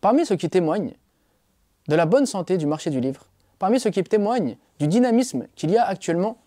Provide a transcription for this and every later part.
Parmi ceux qui témoignent de la bonne santé du marché du livre, parmi ceux qui témoignent du dynamisme qu'il y a actuellement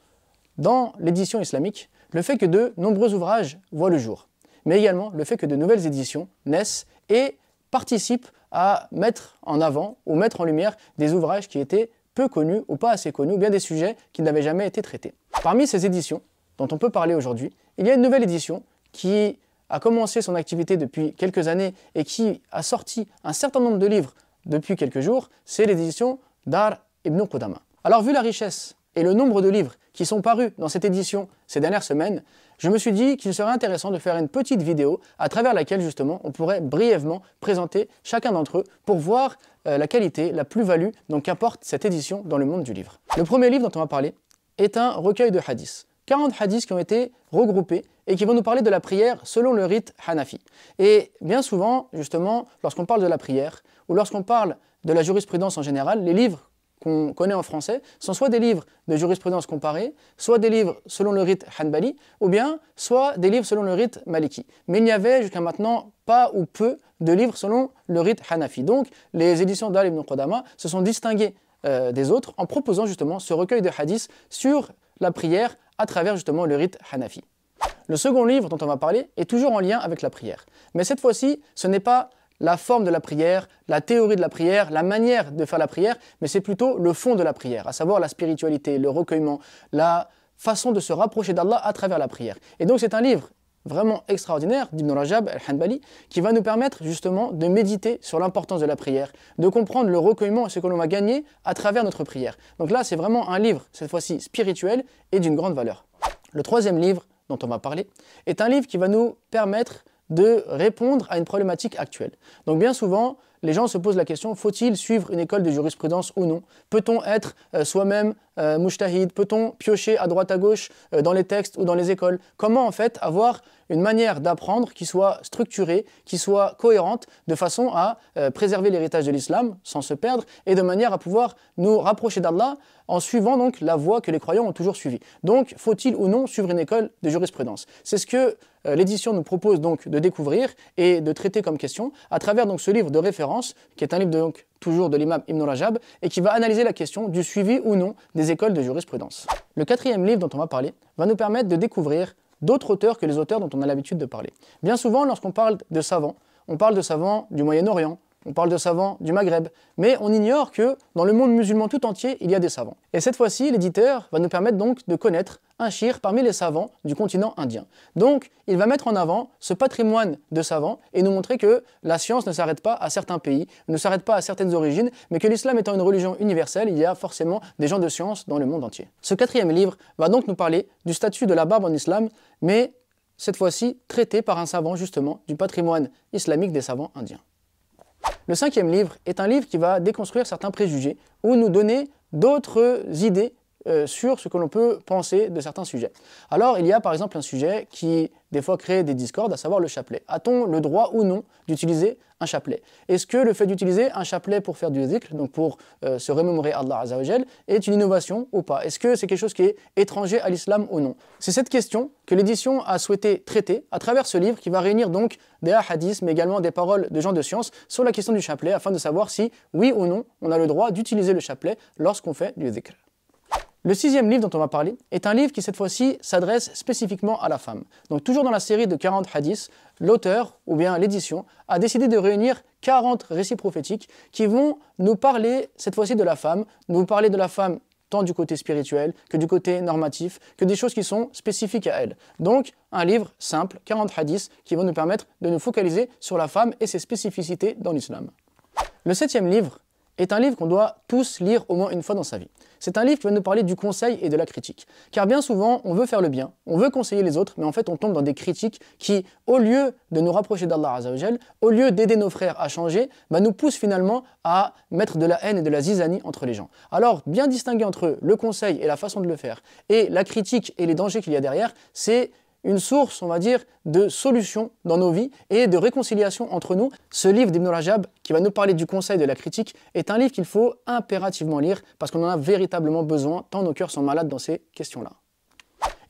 dans l'édition islamique, le fait que de nombreux ouvrages voient le jour, mais également le fait que de nouvelles éditions naissent et participent à mettre en avant ou mettre en lumière des ouvrages qui étaient peu connus ou pas assez connus, ou bien des sujets qui n'avaient jamais été traités. Parmi ces éditions dont on peut parler aujourd'hui, il y a une nouvelle édition qui a commencé son activité depuis quelques années et qui a sorti un certain nombre de livres depuis quelques jours, c'est l'édition Dar ibn Qudama. Alors vu la richesse et le nombre de livres qui sont parus dans cette édition ces dernières semaines, je me suis dit qu'il serait intéressant de faire une petite vidéo à travers laquelle justement on pourrait brièvement présenter chacun d'entre eux pour voir la qualité, la plus-value qu'apporte cette édition dans le monde du livre. Le premier livre dont on va parler est un recueil de hadiths. 40 hadiths qui ont été regroupés et qui vont nous parler de la prière selon le rite Hanafi. Et bien souvent, justement, lorsqu'on parle de la prière ou lorsqu'on parle de la jurisprudence en général, les livres qu'on connaît en français sont soit des livres de jurisprudence comparée, soit des livres selon le rite Hanbali, ou bien soit des livres selon le rite Maliki. Mais il n'y avait jusqu'à maintenant pas ou peu de livres selon le rite Hanafi. Donc les éditions d'Al ibn Qudama se sont distinguées des autres en proposant justement ce recueil de hadiths sur la prière à travers justement le rite Hanafi. Le second livre dont on va parler est toujours en lien avec la prière. Mais cette fois-ci, ce n'est pas la forme de la prière, la théorie de la prière, la manière de faire la prière, mais c'est plutôt le fond de la prière, à savoir la spiritualité, le recueillement, la façon de se rapprocher d'Allah à travers la prière. Et donc c'est un livre vraiment extraordinaire d'Ibn Rajab al-Hanbali qui va nous permettre justement de méditer sur l'importance de la prière, de comprendre le recueillement et ce que l'on va gagner à travers notre prière. Donc là, c'est vraiment un livre, cette fois-ci spirituel et d'une grande valeur. Le troisième livre dont on va parler est un livre qui va nous permettre de répondre à une problématique actuelle. Donc bien souvent, les gens se posent la question, faut-il suivre une école de jurisprudence ou non? Peut-on être soi-même mujtahid? Peut-on piocher à droite à gauche dans les textes ou dans les écoles? Comment en fait avoir une manière d'apprendre qui soit structurée, qui soit cohérente, de façon à préserver l'héritage de l'islam sans se perdre et de manière à pouvoir nous rapprocher d'Allah en suivant donc la voie que les croyants ont toujours suivie. Donc, faut-il ou non suivre une école de jurisprudence? C'est ce que l'édition nous propose donc de découvrir et de traiter comme question à travers donc ce livre de référence, qui est un livre donc toujours de l'imam Ibn Rajab, et qui va analyser la question du suivi ou non des écoles de jurisprudence. Le quatrième livre dont on va parler va nous permettre de découvrir d'autres auteurs que les auteurs dont on a l'habitude de parler. Bien souvent, lorsqu'on parle de savants, on parle de savants du Moyen-Orient, on parle de savants du Maghreb, mais on ignore que dans le monde musulman tout entier, il y a des savants. Et cette fois-ci, l'éditeur va nous permettre donc de connaître un shir parmi les savants du continent indien. Donc, il va mettre en avant ce patrimoine de savants et nous montrer que la science ne s'arrête pas à certains pays, ne s'arrête pas à certaines origines, mais que l'islam étant une religion universelle, il y a forcément des gens de science dans le monde entier. Ce quatrième livre va donc nous parler du statut de la barbe en islam, mais cette fois-ci traité par un savant justement du patrimoine islamique des savants indiens. Le cinquième livre est un livre qui va déconstruire certains préjugés ou nous donner d'autres idées sur ce que l'on peut penser de certains sujets. Alors, il y a par exemple un sujet qui, des fois, crée des discordes, à savoir le chapelet. A-t-on le droit ou non d'utiliser un chapelet? Est-ce que le fait d'utiliser un chapelet pour faire du dhikr, donc pour se remémorer Allah Azza wa Jal, est une innovation ou pas? Est-ce que c'est quelque chose qui est étranger à l'islam ou non? C'est cette question que l'édition a souhaité traiter à travers ce livre qui va réunir donc des hadiths, mais également des paroles de gens de science sur la question du chapelet, afin de savoir si, oui ou non, on a le droit d'utiliser le chapelet lorsqu'on fait du dhikr. Le sixième livre dont on va parler est un livre qui cette fois-ci s'adresse spécifiquement à la femme. Donc toujours dans la série de 40 hadiths, l'auteur ou bien l'édition a décidé de réunir 40 récits prophétiques qui vont nous parler cette fois-ci de la femme, nous parler de la femme tant du côté spirituel que du côté normatif, que des choses qui sont spécifiques à elle. Donc un livre simple, 40 hadiths, qui vont nous permettre de nous focaliser sur la femme et ses spécificités dans l'islam. Le septième livre est un livre qu'on doit tous lire au moins une fois dans sa vie. C'est un livre qui va nous parler du conseil et de la critique. Car bien souvent, on veut faire le bien, on veut conseiller les autres, mais en fait on tombe dans des critiques qui, au lieu de nous rapprocher d'Allah Azza wa Jal, au lieu d'aider nos frères à changer, nous poussent finalement à mettre de la haine et de la zizanie entre les gens. Alors, bien distinguer entre le conseil et la façon de le faire, et la critique et les dangers qu'il y a derrière, c'est une source, on va dire, de solution dans nos vies et de réconciliation entre nous. Ce livre d'Ibn Rajab, qui va nous parler du conseil de la critique, est un livre qu'il faut impérativement lire parce qu'on en a véritablement besoin, tant nos cœurs sont malades dans ces questions-là.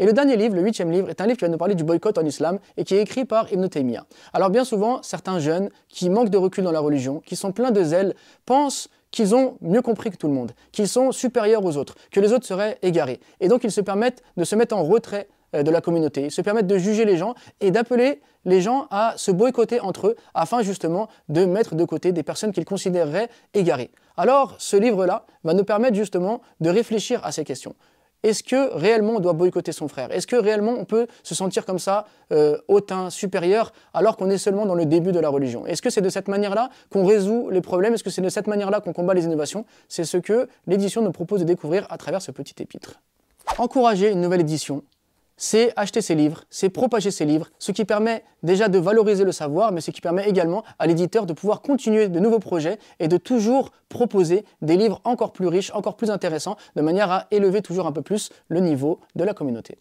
Et le dernier livre, le 8e livre, est un livre qui va nous parler du boycott en islam et qui est écrit par Ibn Taymiyyah. Alors bien souvent, certains jeunes qui manquent de recul dans la religion, qui sont pleins de zèle, pensent qu'ils ont mieux compris que tout le monde, qu'ils sont supérieurs aux autres, que les autres seraient égarés. Et donc ils se permettent de se mettre en retrait de la communauté, ils se permettent de juger les gens et d'appeler les gens à se boycotter entre eux afin justement de mettre de côté des personnes qu'ils considéreraient égarées. Alors ce livre-là va nous permettre justement de réfléchir à ces questions. Est-ce que réellement on doit boycotter son frère? Est-ce que réellement on peut se sentir comme ça, hautain, supérieur, alors qu'on est seulement dans le début de la religion? Est-ce que c'est de cette manière-là qu'on résout les problèmes? Est-ce que c'est de cette manière-là qu'on combat les innovations? C'est ce que l'édition nous propose de découvrir à travers ce petit épître. Encourager une nouvelle édition, c'est acheter ses livres, c'est propager ses livres, ce qui permet déjà de valoriser le savoir, mais ce qui permet également à l'éditeur de pouvoir continuer de nouveaux projets et de toujours proposer des livres encore plus riches, encore plus intéressants, de manière à élever toujours un peu plus le niveau de la communauté.